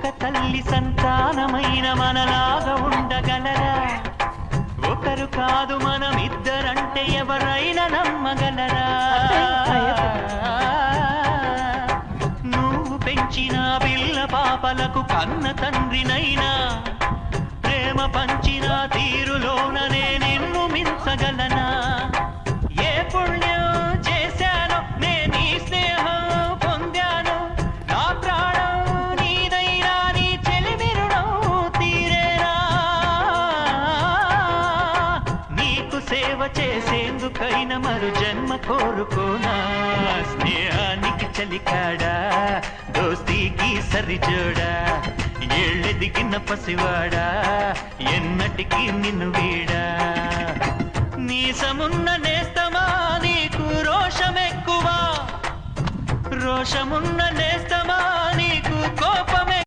ఒక తల్లి సంతానమైన మనలాగా ఉండగలరా? ఒకరు కాదు మనమిద్దరంటే ఎవరైనా నమ్మగలరా? నువ్వు పెంచిన పిల్ల పాపలకు కన్న తండ్రినైనా ప్రేమ పంచిన తీరులోననే నిన్ను మించగలనా? ఏ పుణ్యం చేశానో నేను ఈ స్నేహం పొందాను, నా ప్రాణం నీదైనా నీ చెలిమి రుణం తీరేనా? నీకు సేవ చేసేందుకైనా మరు జన్మ కోరుకోనా? స్నేహానికి చలికాడా, దోస్తీకి సరిజోడా, ఏళ్ళెదిగిన పసివాడా ఎన్నటికీ నిన్ను వీడా? నీసమున్న నేస్తమా నీకు రోషమెక్కువ, రోషమున్న నేస్తమా నీకు కోపమే